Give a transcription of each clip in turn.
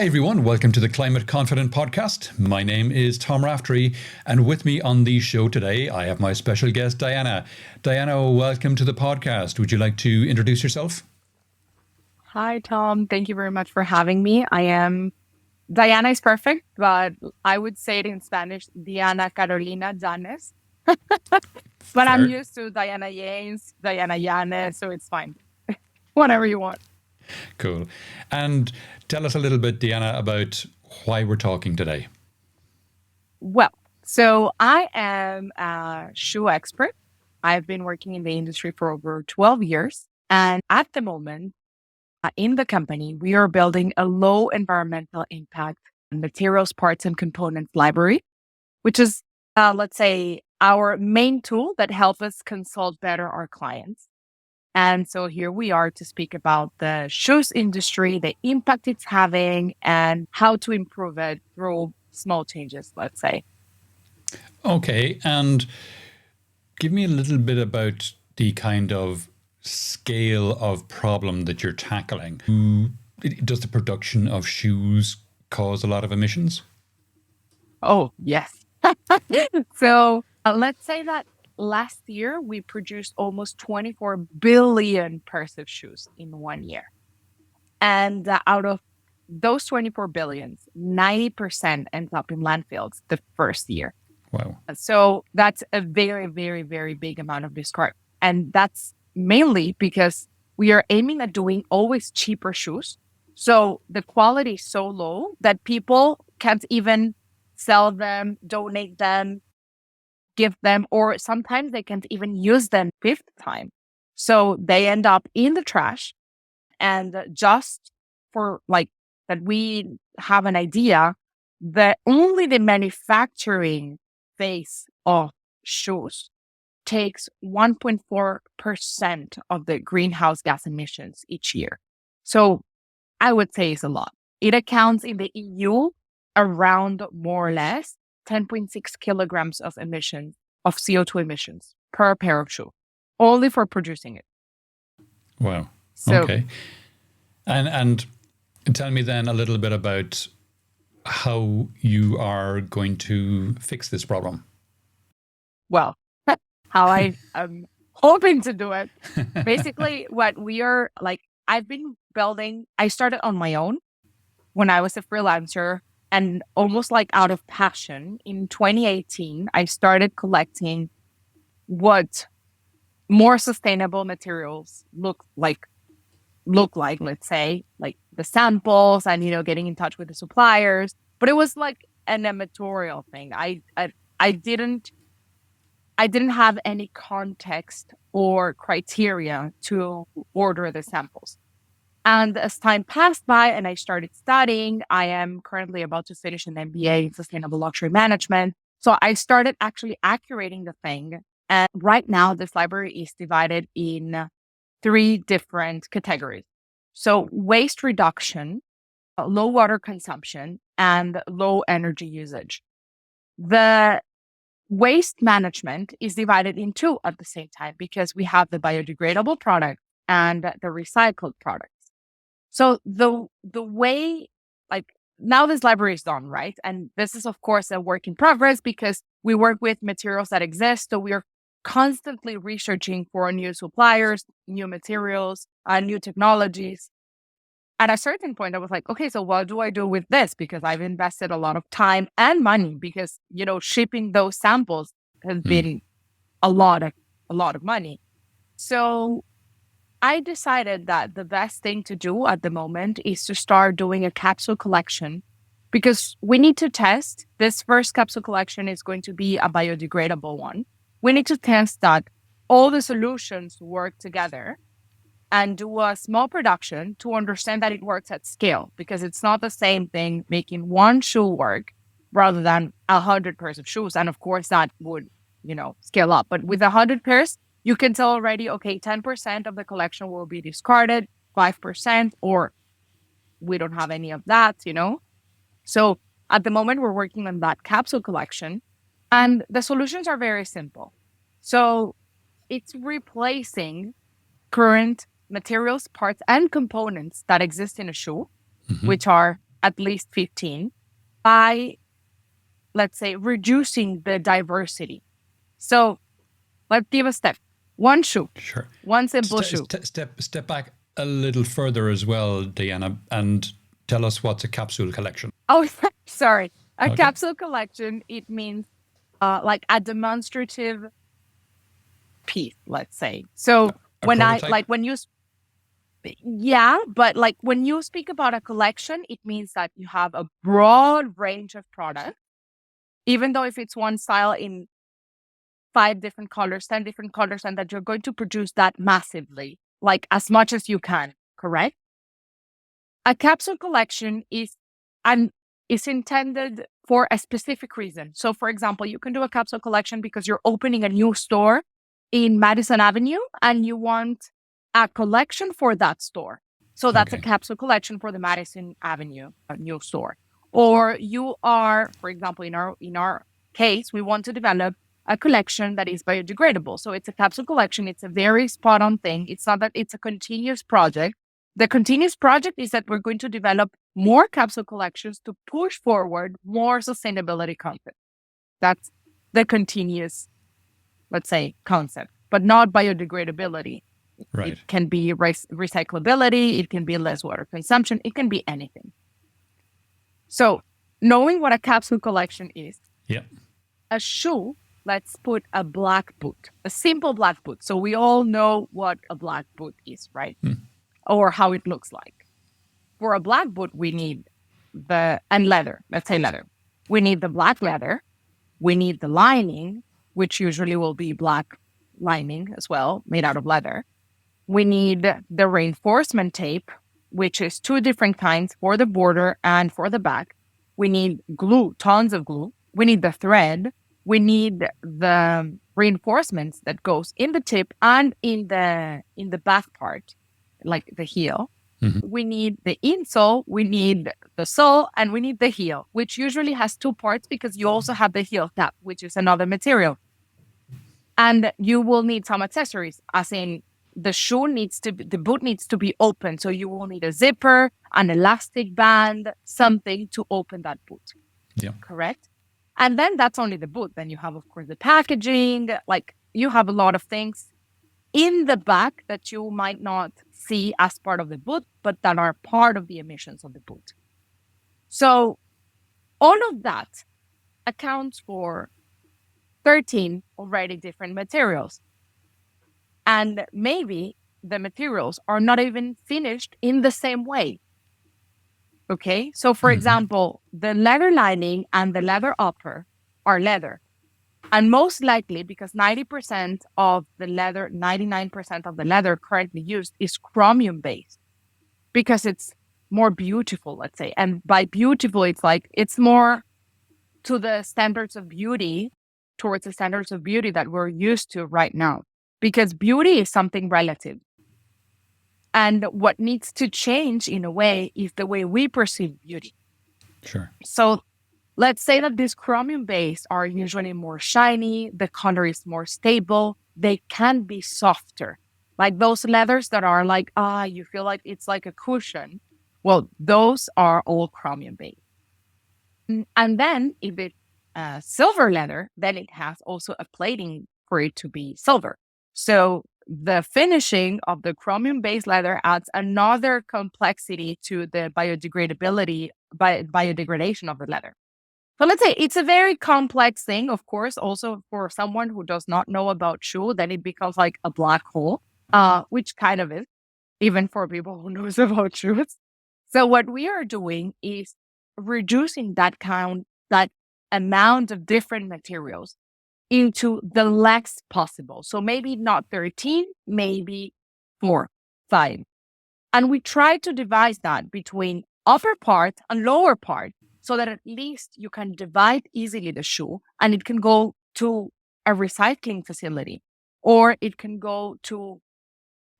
Hi everyone, welcome to the Climate Confident Podcast. My name is Tom Raftery, and with me on the show today, I have my special guest, Diana. Diana, welcome to the podcast. Would you like to introduce yourself? Hi, Tom. Thank you very much for having me. Diana is perfect, but I would say it in Spanish, Diana Carolina Llanes. But I'm Fair. used to Diana Yanes, Diana Llanes, so it's fine. Whatever you want. Cool. And tell us a little bit, Diana, about why we're talking today. Well, so I am a shoe expert. I've been working in the industry for over 12 years. And at the moment, in the company, we are building a low environmental impact materials, parts, and components library, which is, let's say, our main tool that helps us consult better our clients. And so here we are to speak about the shoes industry, the impact it's having, and how to improve it through small changes, let's say. Okay, and give me a little bit about the kind of scale of problem that you're tackling. Does the production of shoes cause a lot of emissions? Oh, yes. So let's say that last year we produced almost 24 billion pairs of shoes in 1 year. And out of those 24 billions, 90% ends up in landfills the first year. Wow. So that's a very, very, very big amount of discard. And that's mainly because we are aiming at doing always cheaper shoes. So the quality is so low that people can't even sell them, donate them, give them, or sometimes they can't even use them fifth time. So they end up in the trash. And just for like that, we have an idea that only the manufacturing phase of shoes takes 1.4% of the greenhouse gas emissions each year. So I would say it's a lot. It accounts in the EU around more or less 10.6 kilograms of emissions of CO2 emissions per pair of shoe, only for producing it. Wow. So, Okay. And tell me then a little bit about how you are going to fix this problem. well, how I am hoping to do it. Basically, what we are like, I've been building, I started on my own when I was a freelancer and almost like out of passion. In 2018, I started collecting what more sustainable materials look like, let's say, like the samples and, getting in touch with the suppliers. But it was like an amatorial thing. I didn't have any context or criteria to order the samples. And as time passed by and I started studying, I am currently about to finish an MBA in sustainable luxury management. So I started actually accurating the thing. And right now, this library is divided in 3 different categories. So waste reduction, low water consumption, and low energy usage. The waste management is divided in 2 at the same time because we have the biodegradable product and the recycled products. So the way, like, now this library is done, right? And this is, of course, a work in progress because we work with materials that exist. So we are constantly researching for new suppliers, new materials, new technologies. At a certain point, I was like, okay, so what do I do with this? Because I've invested a lot of time and money because, shipping those samples has been a lot of money. So I decided that the best thing to do at the moment is to start doing a capsule collection because we need to test. This first capsule collection is going to be a biodegradable one. We need to test that all the solutions work together and do a small production to understand that it works at scale because it's not the same thing making one shoe work rather than 100 pairs of shoes. And of course, that would, scale up. But with 100 pairs, you can tell already, okay, 10% of the collection will be discarded, 5%, or we don't have any of that, So at the moment, we're working on that capsule collection. And the solutions are very simple. So it's replacing current materials, parts, and components that exist in a shoe, which are at least 15 by, let's say, reducing the diversity. So let's give a step. One shoe. Sure. One simple shoe. Step back a little further as well, Diana, and tell us what's a capsule collection. Oh, sorry. A capsule collection, it means like a demonstrative piece, let's say. So when prototype? but like when you speak about a collection, it means that you have a broad range of products, even though if it's one style in 5 different colors, 10 different colors, and that you're going to produce that massively, like as much as you can, correct? A capsule collection is intended for a specific reason. So for example, you can do a capsule collection because you're opening a new store in Madison Avenue and you want a collection for that store. So that's a capsule collection for the Madison Avenue new store. Or you are, for example, in our case, we want to develop a collection that is biodegradable. So it's a capsule collection. It's a very spot on thing. It's not that it's a continuous project. The continuous project is that we're going to develop more capsule collections to push forward more sustainability content. That's the continuous, let's say, concept, but not biodegradability. Right. It can be recyclability. It can be less water consumption. It can be anything. So knowing what a capsule collection is, a shoe, let's put a black boot, a simple black boot. So we all know what a black boot is, right? Or how it looks like. For a black boot, we need leather, let's say leather. We need the black leather. We need the lining, which usually will be black lining as well, made out of leather. We need the reinforcement tape, which is 2 different kinds for the border and for the back. We need glue, tons of glue. We need the thread. We need the reinforcements that goes in the tip and in the back part, like the heel. We need the insole, we need the sole, and we need the heel, which usually has 2 parts because you also have the heel cap, which is another material. And you will need some accessories, as in the boot needs to be open. So you will need a zipper, an elastic band, something to open that boot. Yeah. Correct? And then that's only the boot. Then you have, of course, the packaging, like you have a lot of things in the back that you might not see as part of the boot, but that are part of the emissions of the boot. So all of that accounts for 13 already different materials. And maybe the materials are not even finished in the same way. Okay, so for example, the leather lining and the leather upper are leather. And most likely, because 90% of the leather, 99% of the leather currently used is chromium based, because it's more beautiful, let's say. And by beautiful, it's more to the standards of beauty, towards the standards of beauty that we're used to right now, because beauty is something relative. And what needs to change in a way is the way we perceive beauty. Sure. So let's say that these chromium based are usually more shiny, the color is more stable, they can be softer. Like those leathers that are like, you feel like it's like a cushion. Well, those are all chromium based. And then if it's silver leather, then it has also a plating for it to be silver. So the finishing of the chromium based leather adds another complexity to the biodegradation of the leather. So let's say it's a very complex thing, of course, also for someone who does not know about shoe, then it becomes like a black hole, which kind of is, even for people who knows about shoes. So what we are doing is reducing that amount of different materials into the less possible. So maybe not 13, maybe 4, 5. And we try to divide that between upper part and lower part, so that at least you can divide easily the shoe and it can go to a recycling facility, or it can go to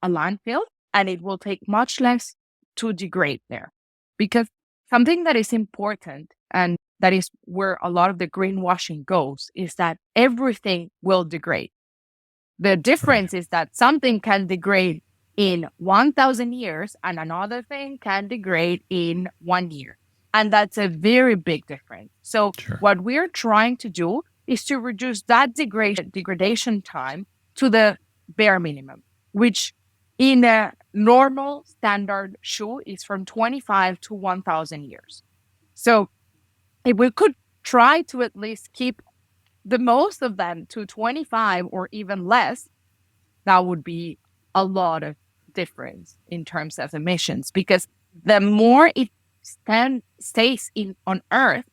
a landfill and it will take much less to degrade there. Because something that is important, and that is where a lot of the greenwashing goes, is that everything will degrade. The difference is that something can degrade in 1,000 years and another thing can degrade in 1 year. And that's a very big difference. So Sure. what we're trying to do is to reduce that degradation time to the bare minimum, which in a normal standard shoe is from 25 to 1,000 years. So if we could try to at least keep the most of them to 25 or even less, that would be a lot of difference in terms of emissions, because the more it stays on Earth,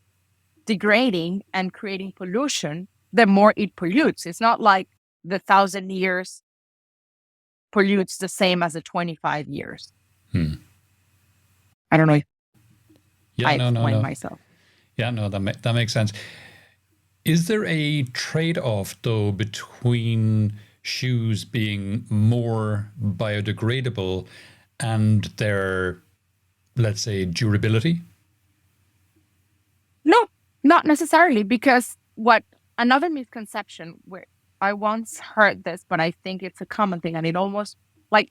degrading and creating pollution, the more it pollutes. It's not like the 1,000 years pollutes the same as the 25 years. I don't know if I explained myself. Yeah, no, that makes sense. Is there a trade-off, though, between shoes being more biodegradable and their, let's say, durability? No, not necessarily, because another misconception where I once heard this, but I think it's a common thing, and it almost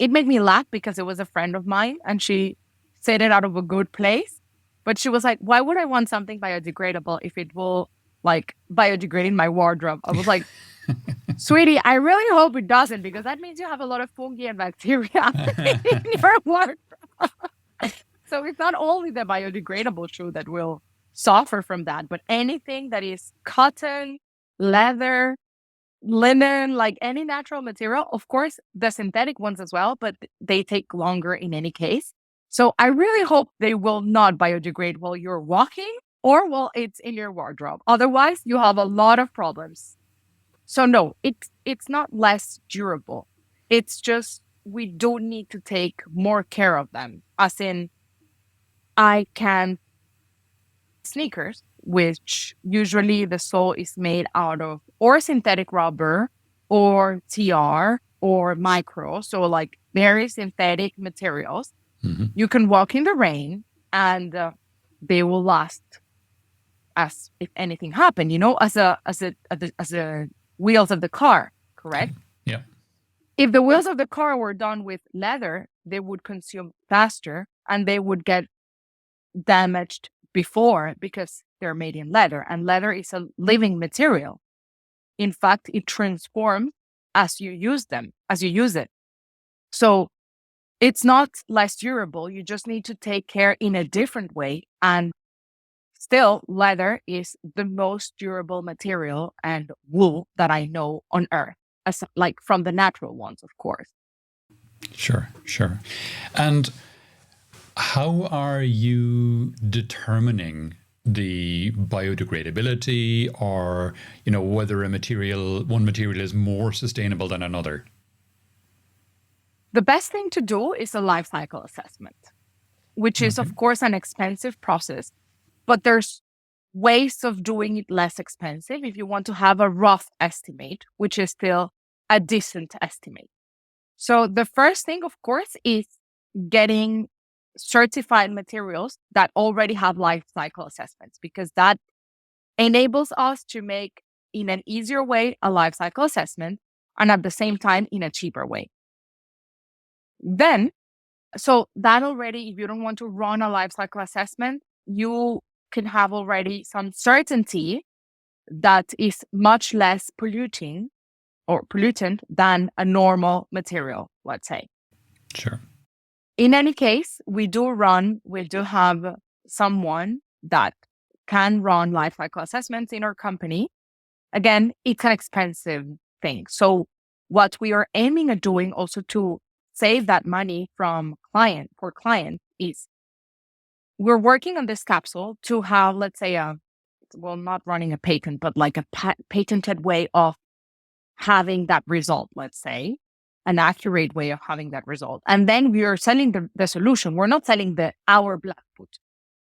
it made me laugh because it was a friend of mine and she said it out of a good place. But she was like, why would I want something biodegradable if it will biodegrade in my wardrobe? I was like, sweetie, I really hope it doesn't, because that means you have a lot of fungi and bacteria in your wardrobe. So it's not only the biodegradable shoe that will suffer from that, but anything that is cotton, leather, linen, any natural material. Of course, the synthetic ones as well, but they take longer in any case. So I really hope they will not biodegrade while you're walking or while it's in your wardrobe. Otherwise, you have a lot of problems. So no, it's not less durable. It's just we do need to take more care of them. As in, I can sneakers, which usually the sole is made out of or synthetic rubber or TR or micro. So very synthetic materials. Mm-hmm. You can walk in the rain and they will last as if anything happened, as a wheels of the car, correct? Yeah. If the wheels of the car were done with leather, they would consume faster and they would get damaged before, because they're made in leather, and leather is a living material. In fact, it transforms as you use it. So it's not less durable. You just need to take care in a different way. And still, leather is the most durable material and wool that I know on Earth, from the natural ones, of course. Sure. And how are you determining the biodegradability, or whether one material is more sustainable than another? The best thing to do is a life cycle assessment, which is, of course, an expensive process, but there's ways of doing it less expensive if you want to have a rough estimate, which is still a decent estimate. So the first thing, of course, is getting certified materials that already have life cycle assessments, because that enables us to make, in an easier way, a life cycle assessment, and at the same time in a cheaper way. Then, so that already, if you don't want to run a life cycle assessment, you can have already some certainty that is much less pollutant than a normal material, let's say. Sure. In any case, we do have someone that can run life cycle assessments in our company. Again, it's an expensive thing. So what we are aiming at doing also to save that money for client is we're working on this capsule to have, let's say, not running a patent, but a patented way of having that result, let's say, an accurate way of having that result. And then we are selling the solution. We're not selling our black boot.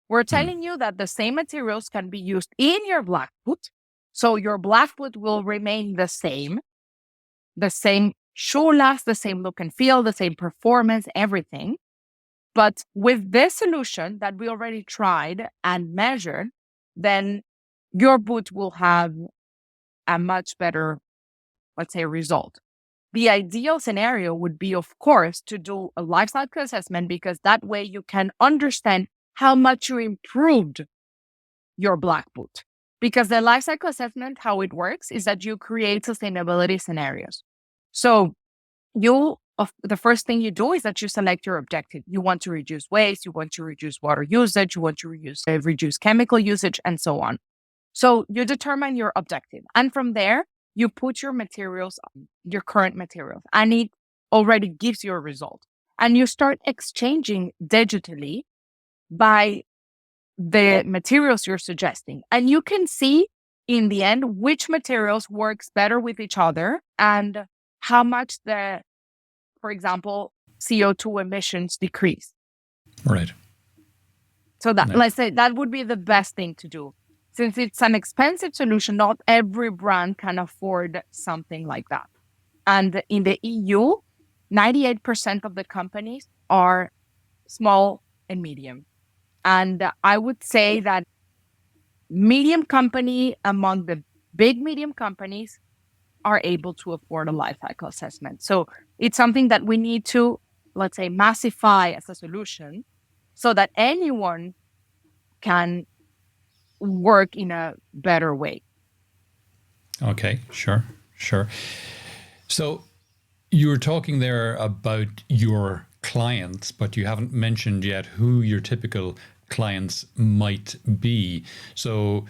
We're telling you that the same materials can be used in your black boot. So your black boot will remain the same shoe last, the same look and feel, the same performance, everything. But with this solution that we already tried and measured, then your boot will have a much better, let's say, result. The ideal scenario would be, of course, to do a life cycle assessment, because that way you can understand how much you improved your black boot. Because the life cycle assessment, how it works is that you create sustainability scenarios. So the first thing you do is that you select your objective. You want to reduce waste, you want to reduce water usage, you want to reduce chemical usage, and so on. So you determine your objective. And from there, you put your materials, your current materials, and it already gives you a result. And you start exchanging digitally by the materials you're suggesting. And you can see in the end which materials works better with each other and how much for example, CO2 emissions decrease. Right. So let's say that would be the best thing to do. Since it's an expensive solution, not every brand can afford something like that. And in the EU, 98% of the companies are small and medium. And I would say that medium company among the big medium companies are able to afford a life cycle assessment. So it's something that we need to, let's say, massify as a solution so that anyone can work in a better way. Okay, sure. So you were talking there about your clients, but you haven't mentioned yet who your typical clients might be. So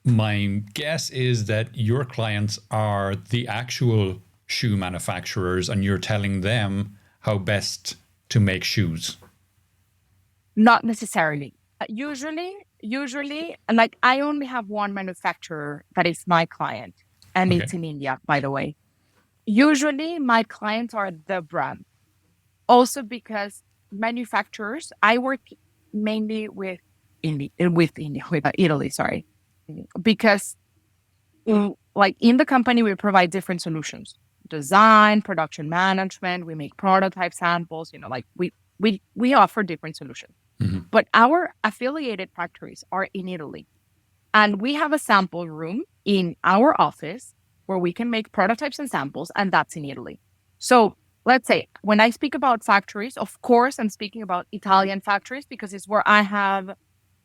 my guess is that your clients are the actual shoe manufacturers and you're telling them how best to make shoes. Not necessarily. Usually, like I only have one manufacturer that is my client, and Okay. it's in India, by the way. Usually, my clients are the brand. Also, because manufacturers, I work mainly with Italy, sorry, because like in the company we provide different solutions: design, production management. We make prototype samples. Like we offer different solutions. Mm-hmm. But our affiliated factories are in Italy. And we have a sample room in our office where we can make prototypes and samples, and that's in Italy. So let's say when I speak about factories, of course, I'm speaking about Italian factories because it's where I have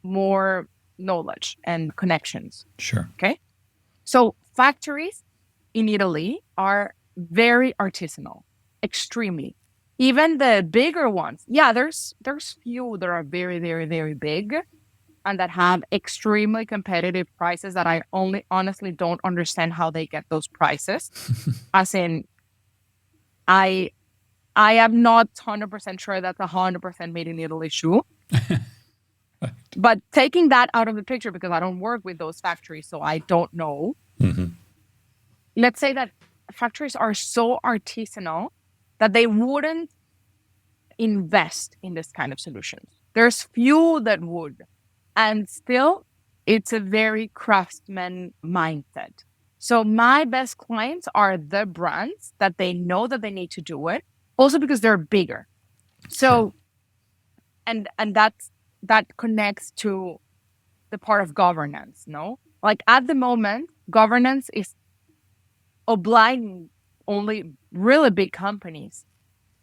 more knowledge and connections. Sure. Okay. So factories in Italy are very artisanal, extremely. Even the bigger ones, yeah, there's few that are very, very, very big and that have extremely competitive prices that I honestly don't understand how they get those prices. As in, I am not 100% sure that's 100% made in Italy shoe. Right. But taking that out of the picture, because I don't work with those factories, so I don't know. Mm-hmm. Let's say that factories are so artisanal that they wouldn't invest in this kind of solutions. There's few that would. And still, it's a very craftsman mindset. So my best clients are the brands that they know that they need to do it. Also because they're bigger. So, sure. and that connects to the part of governance, no? Like at the moment, governance is obliging only really big companies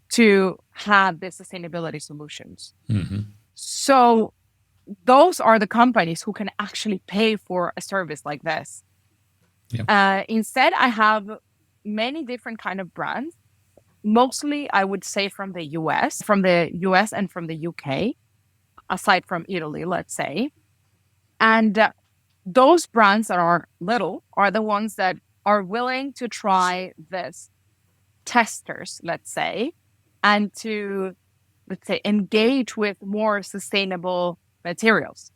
to have the sustainability solutions. Mm-hmm. So those are the companies who can actually pay for a service like this. Yep. Instead, I have many different kind of brands. Mostly, I would say from the US and from the UK, aside from Italy, let's say. And those brands that are little are the ones that are willing to try this testers, let's say, and to, let's say, engage with more sustainable materials.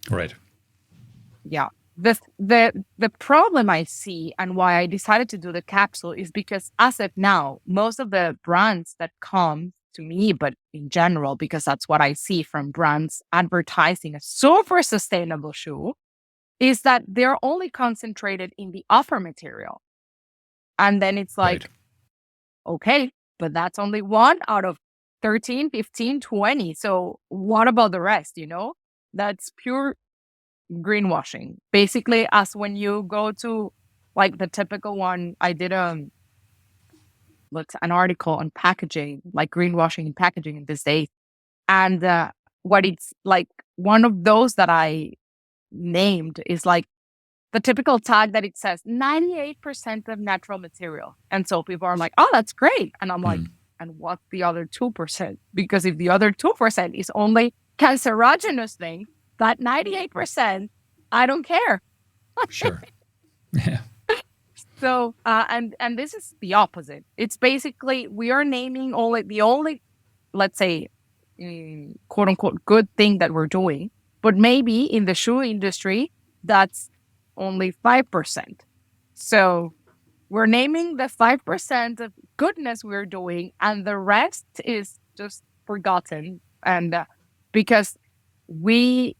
Right. Yeah. The problem I see and why I decided to do the capsule is because as of now, most of the brands that come to me, but in general, because that's what I see from brands advertising a super sustainable shoe, is that they're only concentrated in the upper material. And then it's like, okay, but that's only one out of 13, 15, 20. So what about the rest, That's pure greenwashing. Basically, as when you go to like the typical one, I did an article on packaging, like greenwashing in packaging in this day. And what it's like, one of those that I named is like the typical tag that it says 98% of natural material. And so people are like, oh, that's great. And I'm like, and what's the other 2%? Because if the other 2% is only cancerogenous thing, that 98%, I don't care. Sure. Yeah. So, and this is the opposite. It's basically, we are naming the only, let's say, quote unquote, good thing that we're doing. But maybe in the shoe industry, that's only 5%. So we're naming the 5% of goodness we're doing, and the rest is just forgotten. And because we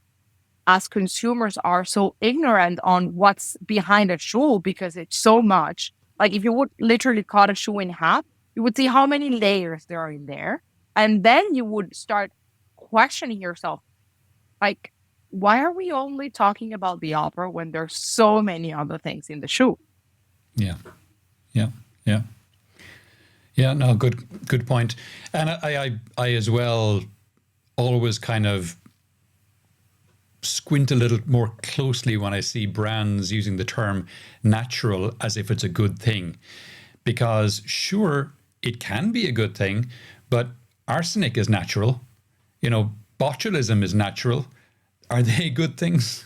as consumers are so ignorant on what's behind a shoe, because it's so much. Like if you would literally cut a shoe in half, you would see how many layers there are in there. And then you would start questioning yourself, like, why are we only talking about the upper when there's so many other things in the shoe? Yeah. Yeah. Yeah. Yeah. No, good point. And I as well always kind of squint a little more closely when I see brands using the term natural as if it's a good thing. Because sure, it can be a good thing, but arsenic is natural. Botulism is natural. Are they good things?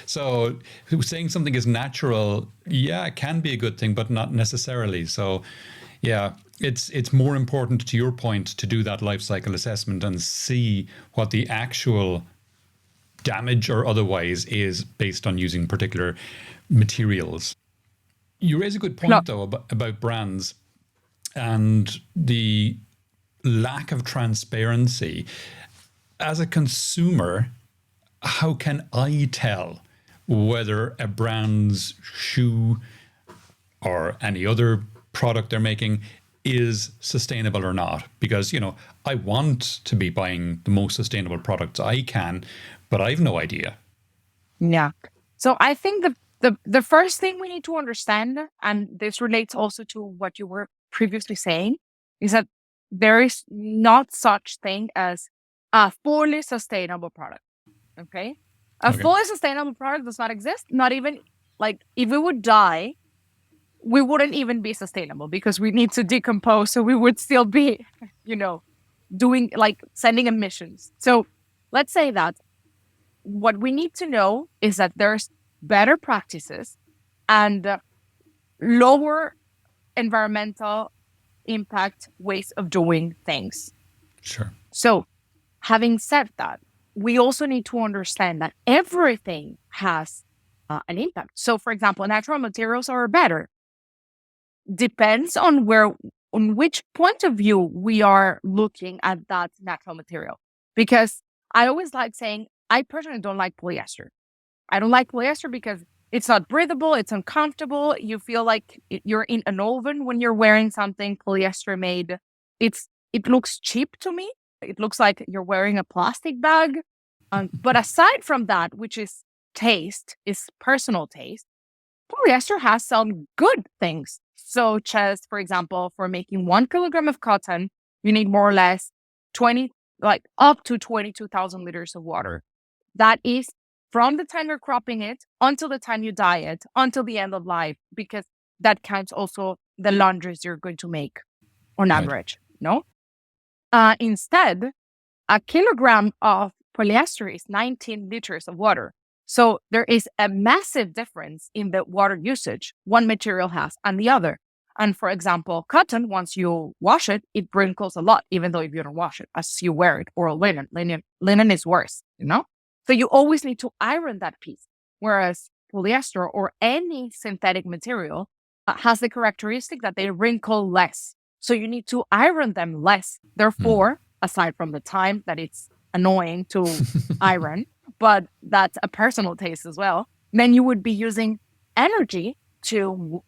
So saying something is natural, yeah, it can be a good thing, but not necessarily. So yeah, it's more important, to your point, to do that life cycle assessment and see what the actual damage or otherwise is based on using particular materials. You raise a good point, though, about brands and the lack of transparency. As a consumer, how can I tell whether a brand's shoe or any other product they're making is sustainable or not? Because, I want to be buying the most sustainable products I can, but I have no idea. Yeah. So I think the first thing we need to understand, and this relates also to what you were previously saying, is that there is not such thing as a fully sustainable product. Okay? A fully sustainable product does not exist. Not even, like, if we would die, we wouldn't even be sustainable because we need to decompose. So we would still be, doing, like, sending emissions. So let's say that what we need to know is that there's better practices and lower environmental impact ways of doing things. Sure. So having said that, we also need to understand that everything has an impact. So for example, natural materials are better. Depends on which point of view we are looking at that natural material. Because I always like saying, I personally don't like polyester. I don't like polyester because it's not breathable, it's uncomfortable. You feel like you're in an oven when you're wearing something polyester made. It looks cheap to me. It looks like you're wearing a plastic bag. But aside from that, which is taste, is personal taste, polyester has some good things. Such as, for example, for making 1 kilogram of cotton, you need more or less up to 22,000 liters of water. That is from the time you're cropping it until the time you dye it, until the end of life, because that counts also the laundries you're going to make on average, no? Instead, a kilogram of polyester is 19 liters of water. So there is a massive difference in the water usage one material has and the other. And for example, cotton, once you wash it, it wrinkles a lot, even though if you don't wash it, as you wear it, or linen is worse, So you always need to iron that piece. Whereas polyester or any synthetic material has the characteristic that they wrinkle less. So you need to iron them less. Therefore, aside from the time that it's annoying to iron, but that's a personal taste as well, then you would be using energy to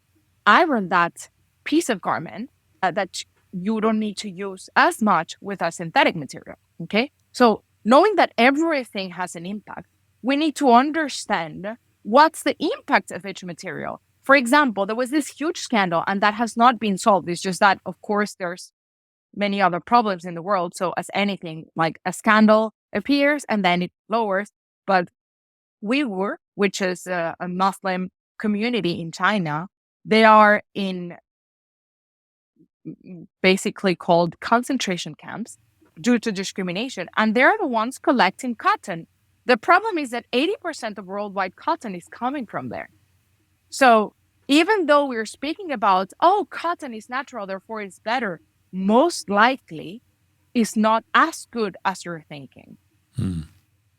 iron that piece of garment that you don't need to use as much with a synthetic material. Okay. So knowing that everything has an impact, we need to understand what's the impact of each material. For example, there was this huge scandal and that has not been solved. It's just that, of course, there's many other problems in the world. So as anything, like a scandal appears and then it lowers. But Uyghur, which is a Muslim community in China, they are in basically called concentration camps due to discrimination. And they're the ones collecting cotton. The problem is that 80% of worldwide cotton is coming from there. So even though we're speaking about, oh, cotton is natural, therefore it's better, most likely it's not as good as you're thinking.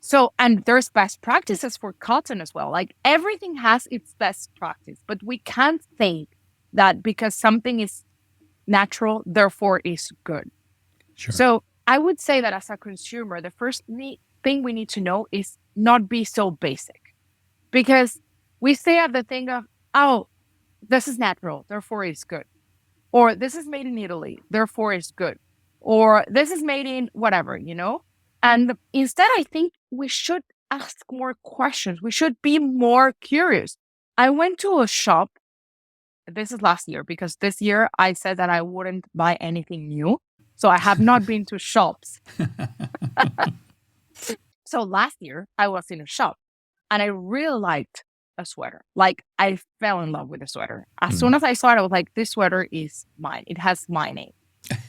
So, and there's best practices for cotton as well. Like everything has its best practice, but we can't think that because something is natural, therefore is good. Sure. So I would say that as a consumer, the first thing we need to know is not be so basic, because we stay at the thing of, oh, this is natural, therefore it's good. Or this is made in Italy, therefore it's good. Or this is made in whatever, And instead, I think we should ask more questions. We should be more curious. I went to a shop. This is last year, because this year I said that I wouldn't buy anything new. So I have not been to shops. So last year I was in a shop and I really liked a sweater. Like I fell in love with the sweater. As soon as I saw it, I was like, this sweater is mine. It has my name.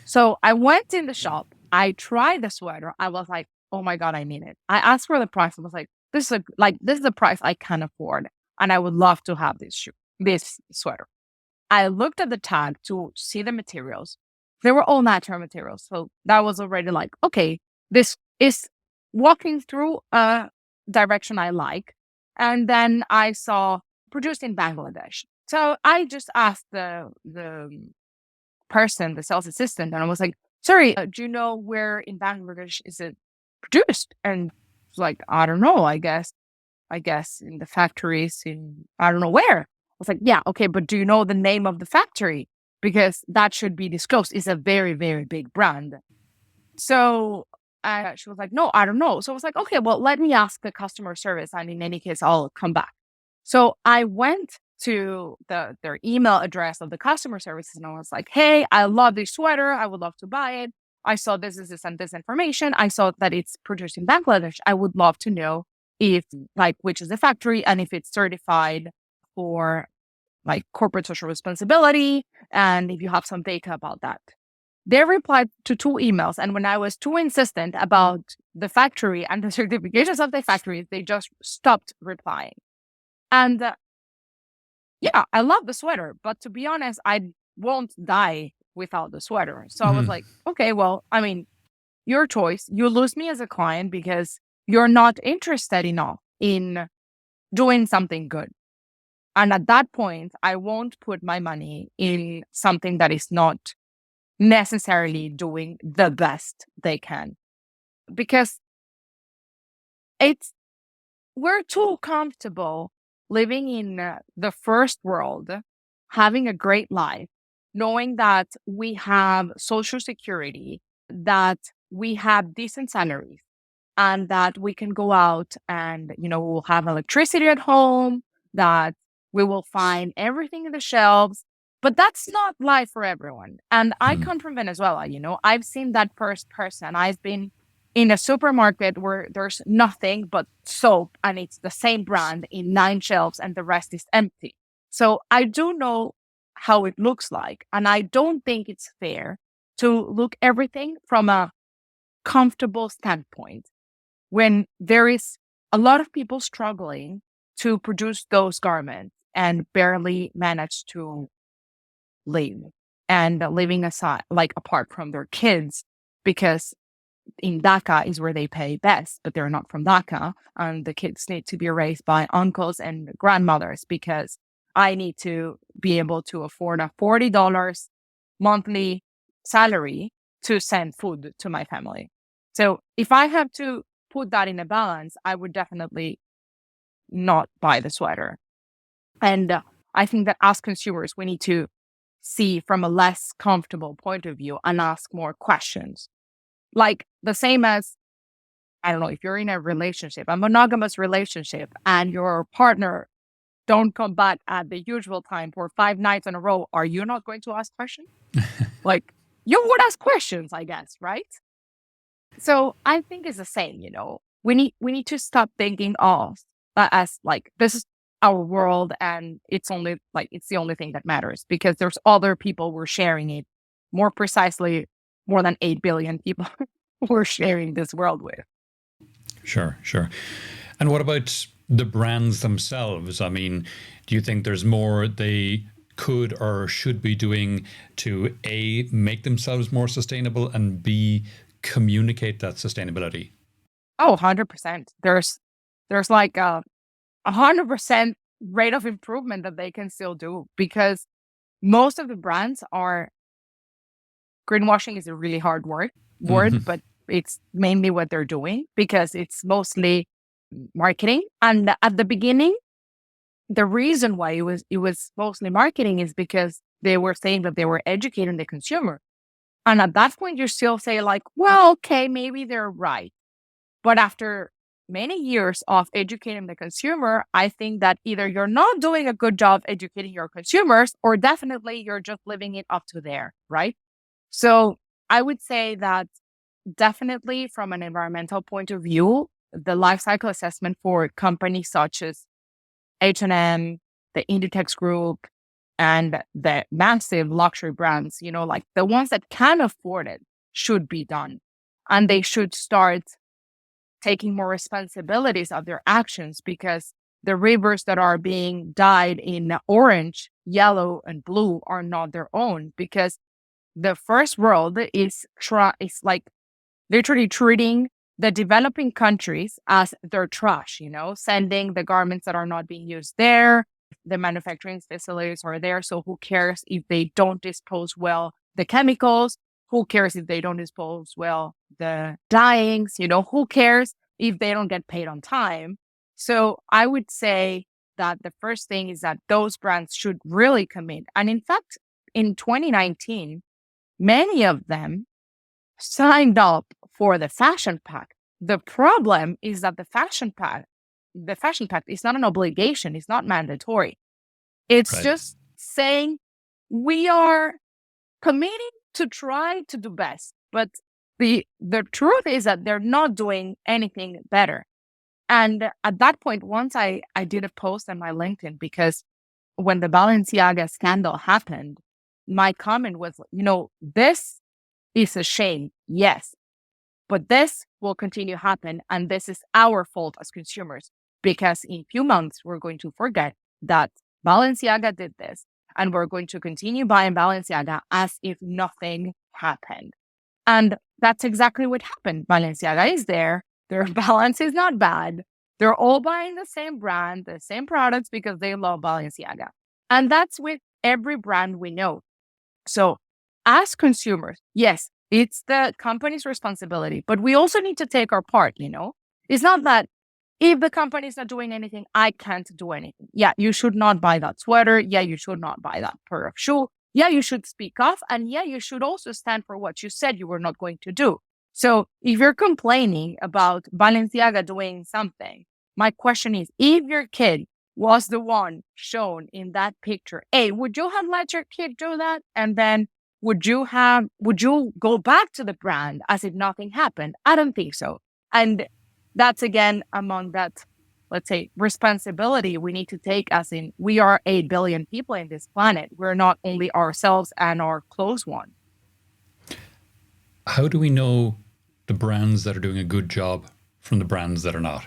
So I went in the shop. I tried the sweater. I was like, oh my God, I need it. I asked for the price. I was like, this is the price I can afford. And I would love to have this sweater. I looked at the tag to see the materials. They were all natural materials. So that was already like, okay, this is walking through a direction I like. And then I saw produced in Bangladesh. So I just asked the person, the sales assistant, and I was like, sorry, do you know where in Bangladesh is it produced? And it's like, I don't know, I guess in the factories in, I don't know where. I was like, yeah, okay, but do you know the name of the factory? Because that should be disclosed. It's a very, very big brand. So she was like, no, I don't know. So I was like, okay, well, let me ask the customer service. And in any case, I'll come back. So I went to their email address of the customer services and I was like, hey, I love this sweater. I would love to buy it. I saw this and this information. I saw that it's produced in Bangladesh. I would love to know which is the factory and if it's certified for like corporate social responsibility and if you have some data about that. They replied to 2 emails. And when I was too insistent about the factory and the certifications of the factories, they just stopped replying. And yeah, I love the sweater, but to be honest, I won't die without the sweater. So I was like, okay, well, I mean, your choice. You lose me as a client because you're not interested enough in doing something good. And at that point, I won't put my money in something that is not necessarily doing the best they can. Because we're too comfortable living in the first world, having a great life, knowing that we have social security, that we have decent salaries, and that we can go out and, we'll have electricity at home, that we will find everything in the shelves. But that's not life for everyone. And I come from Venezuela, I've seen that first person. I've been in a supermarket where there's nothing but soap and it's the same brand in 9 shelves and the rest is empty. So I do know how it looks like. And I don't think it's fair to look everything from a comfortable standpoint when there is a lot of people struggling to produce those garments and barely manage to live and living aside, like apart from their kids, because in Dhaka is where they pay best, but they're not from Dhaka. And the kids need to be raised by uncles and grandmothers because I need to be able to afford a $40 monthly salary to send food to my family. So if I have to put that in a balance, I would definitely not buy the sweater. And I think that as consumers, we need to see from a less comfortable point of view and ask more questions. Like the same as, I don't know, if you're in a relationship, a monogamous relationship, and your partner don't come back at the usual time for 5 nights in a row, are you not going to ask questions? Like, you would ask questions, I guess, right? So I think it's the same, we need to stop thinking of that as like this is our world and it's only like it's the only thing that matters, because there's other people we're sharing it, more precisely more than 8 billion people we're sharing this world with. Sure, sure. And what about the brands themselves? I mean, do you think there's more they could or should be doing to A, make themselves more sustainable, and B, communicate that sustainability? Oh, 100%. There's like a 100% rate of improvement that they can still do, because most of the brands are greenwashing is a really hard word, but it's mainly what they're doing because it's mostly marketing. And at the beginning, the reason why it was mostly marketing is because they were saying that they were educating the consumer. And at that point, you still say like, well, okay, maybe they're right. But after many years of educating the consumer, I think that either you're not doing a good job educating your consumers, or definitely you're just living it up to there, right? So I would say that definitely from an environmental point of view, the life cycle assessment for companies such as H&M, the Inditex Group, and the massive luxury brands, like the ones that can afford it, should be done. And they should start taking more responsibilities of their actions, because the rivers that are being dyed in orange, yellow, and blue are not their own, because the first world is like literally treating the developing countries as their trash, sending the garments that are not being used there. The manufacturing facilities are there. So who cares if they don't dispose well the chemicals? Who cares if they don't dispose well the dyeings? Who cares if they don't get paid on time? So I would say that the first thing is that those brands should really commit. And in fact, in 2019, many of them signed up for the fashion pact. The problem is that the fashion pact is not an obligation. It's not mandatory. It's Right. just saying we are committing to try to do best. But the truth is that they're not doing anything better. And at that point, once I did a post on my LinkedIn, because when the Balenciaga scandal happened, my comment was, this is a shame, yes, but this will continue to happen. And this is our fault as consumers, because in a few months, we're going to forget that Balenciaga did this. And we're going to continue buying Balenciaga as if nothing happened. And that's exactly what happened. Balenciaga is there. Their balance is not bad. They're all buying the same brand, the same products, because they love Balenciaga. And that's with every brand we know. So as consumers, yes, it's the company's responsibility, but we also need to take our part, It's not that if the company is not doing anything, I can't do anything. Yeah, you should not buy that sweater. Yeah, you should not buy that pair of shoe. Yeah, you should speak off. And yeah, you should also stand for what you said you were not going to do. So if you're complaining about Balenciaga doing something, my question is, if your kid was the one shown in that picture, A, would you have let your kid do that? And then would you go back to the brand as if nothing happened? I don't think so. And that's again among that, let's say, responsibility we need to take, as in we are 8 billion people in this planet. We're not only ourselves and our close one. How do we know the brands that are doing a good job from the brands that are not?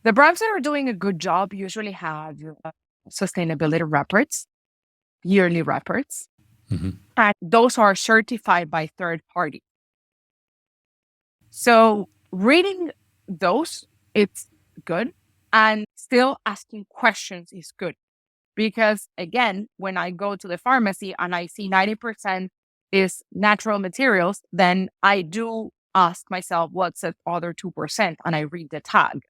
The brands that are doing a good job usually have sustainability reports, yearly reports, and those are certified by third party. So reading those, it's good. And still asking questions is good. Because again, when I go to the pharmacy and I see 90% is natural materials, then I do ask myself, what's the other 2%? And I read the tag.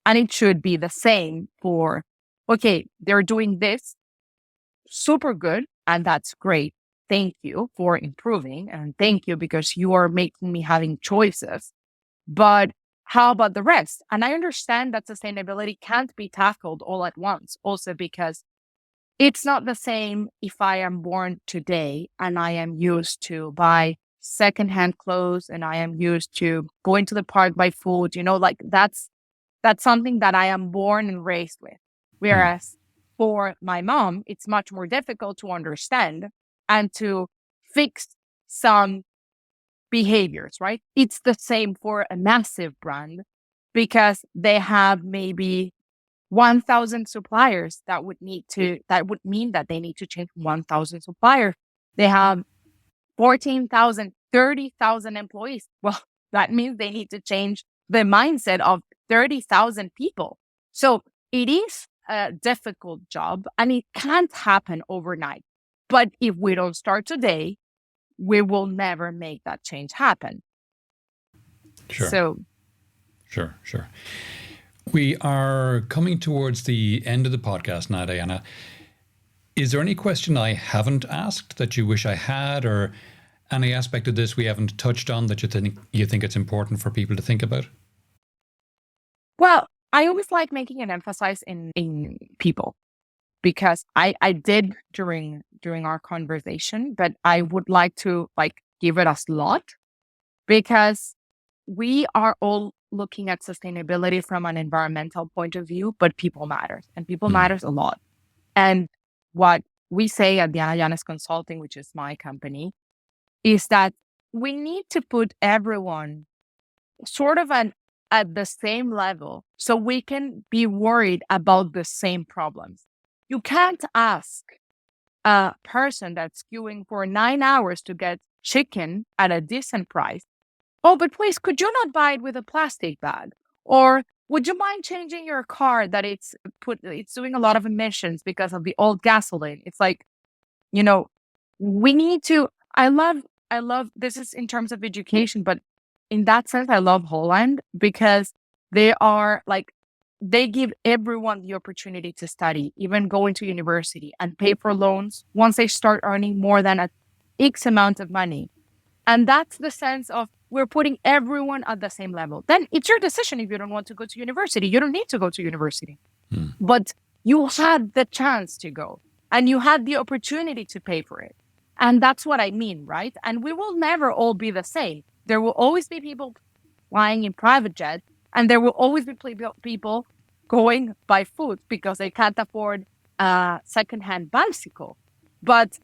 And it should be the same for, okay, they're doing this super good. And that's great. Thank you for improving. And thank you because you are making me having choices. But how about the rest? And I understand that sustainability can't be tackled all at once, also because It's not the same if I am born today and I am used to buy secondhand clothes and I am used to going to the park, buy food, like that's something that I am born and raised with. Hmm. Whereas for my mom, it's much more difficult to understand and to fix some behaviors, right? It's the same for a massive brand because they have maybe 1,000 suppliers that would mean that they need to change 1,000 suppliers. They have 14,000, 30,000 employees. Well, that means they need to change the mindset of 30,000 people. So it is a difficult job and it can't happen overnight. But if we don't start today, we will never make that change happen. Sure. So, Sure. We are coming towards the end of the podcast now, Diana. Is there any question I haven't asked that you wish I had, or any aspect of this we haven't touched on that you think it's important for people to think about? well, I always like making an emphasis in people because I did during our conversation, but I would like to give it a slot because we are all looking at sustainability from an environmental point of view, but people matters and people Hmm. matters a lot. And what we say at Diana Llanes Consulting, which is my company, is that we need to put everyone sort of at the same level so we can be worried about the same problems. You can't ask a person that's queuing for 9 hours to get chicken at a decent price, oh, but please, could you not buy it with a plastic bag? Or would you mind changing your car that it's doing a lot of emissions because of the old gasoline? It's like, we need to, I love, this is in terms of education, but in that sense, I love Holland because they are they give everyone the opportunity to study, even going to university and pay for loans once they start earning more than a X amount of money. And that's the sense of we're putting everyone at the same level. Then it's your decision if you don't want to go to university. You don't need to go to university. Hmm. But you had the chance to go and you had the opportunity to pay for it. And that's what I mean, right? And we will never all be the same. There will always be people flying in private jets, and there will always be people going by foot because they can't afford a secondhand bicycle. But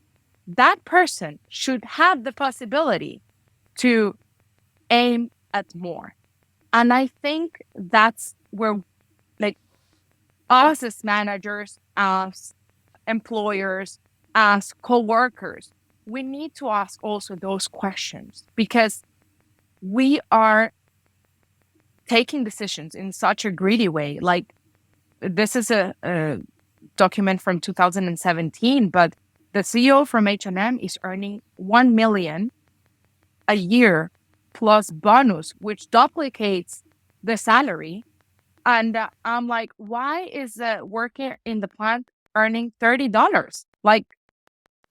that person should have the possibility to aim at more. And I think that's where, us as managers, as employers, as co-workers, we need to ask also those questions because we are taking decisions in such a greedy way. Like, this is a document from 2017, but the CEO from H&M is earning 1 million a year plus bonus, which duplicates the salary. And I'm like, why is a worker in the plant earning $30? Like,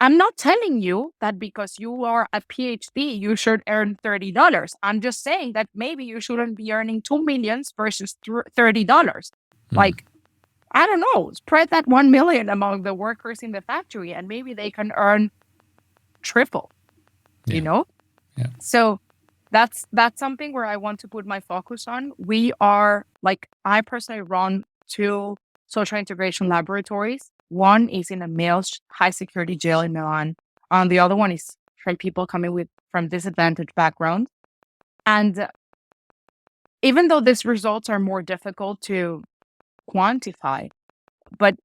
I'm not telling you that because you are a PhD, you should earn $30. I'm just saying that maybe you shouldn't be earning 2 millions versus $30. Like, I don't know, spread that 1 million among the workers in the factory and maybe they can earn triple, Yeah. So that's something where I want to put my focus on. We are I personally run 2 social integration laboratories. One is in a male high security jail in Milan. And the other one is for people coming from disadvantaged backgrounds. And even though these results are more difficult to quantify, but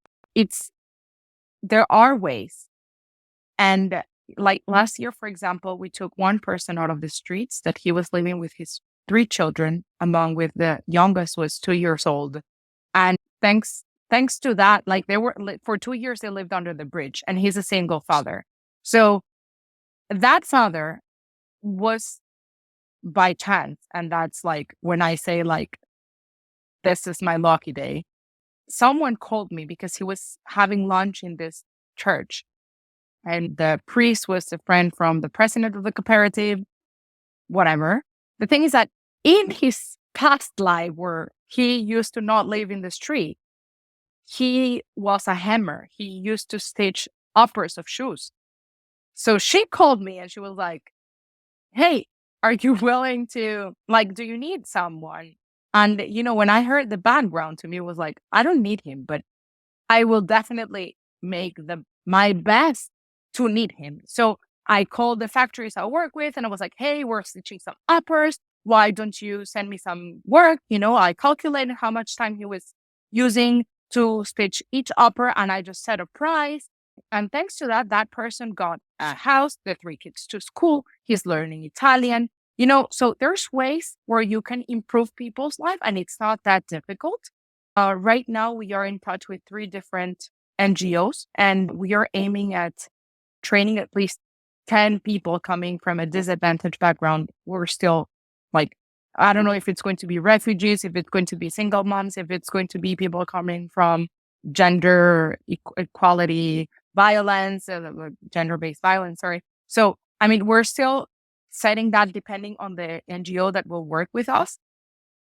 there are ways. And last year, for example, we took one person out of the streets that he was living with his 3 children, among with the youngest was 2 years old. And thanks to that, they were for 2 years, they lived under the bridge and he's a single father. So that father was by chance. And that's when I say this is my lucky day. Someone called me because he was having lunch in this church. And the priest was a friend from the president of the cooperative, whatever. The thing is that in his past life where he used to not live in the street, he was a hammer. He used to stitch uppers of shoes. So she called me and she was like, hey, are you willing to, like, do you need someone? And, when I heard the background, to me, it was like, I don't need him, but I will definitely make my best to need him. So I called the factories I work with and I was like, hey, we're stitching some uppers. Why don't you send me some work? I calculated how much time he was using to stitch each upper and I just set a price. And thanks to that person got a house, the 3 kids to school. He's learning Italian. So there's ways where you can improve people's life and it's not that difficult. Right now, we are in touch with 3 different NGOs, and we are aiming at training at least 10 people coming from a disadvantaged background. We're still I don't know if it's going to be refugees, if it's going to be single moms, if it's going to be people coming from gender equality violence, gender-based violence, sorry. So, we're still setting that depending on the NGO that will work with us.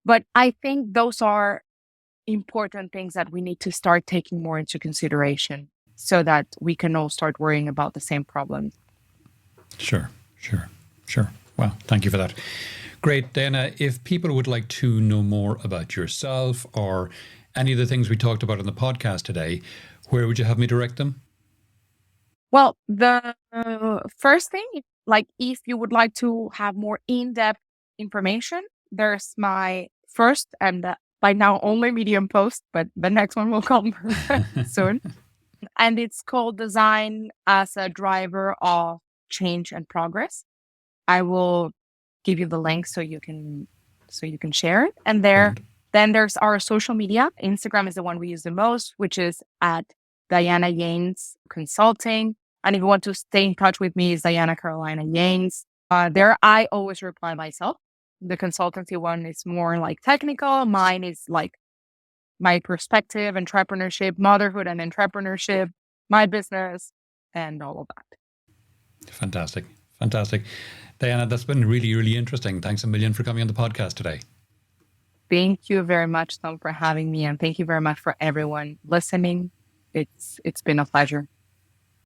But I think those are important things that we need to start taking more into consideration so that we can all start worrying about the same problem. Sure. Well, thank you for that. Great. Diana, if people would like to know more about yourself or any of the things we talked about on the podcast today, where would you have me direct them? Well, the first thing, if you would like to have more in-depth information, there's my first and by now only Medium post, but the next one will come soon. And it's called Design as a Driver of Change and Progress. I will give you the link so you can share it. And then there's our social media. Instagram is the one we use the most, which is at Diana Yanes Consulting. And if you want to stay in touch with me, it's Diana Carolina Yanes. There, I always reply myself. The consultancy one is more technical. Mine is my perspective, entrepreneurship, motherhood and entrepreneurship, my business, and all of that. Fantastic. Diana, that's been really, really interesting. Thanks a million for coming on the podcast today. Thank you very much, Tom, for having me. And thank you very much for everyone listening. It's been a pleasure.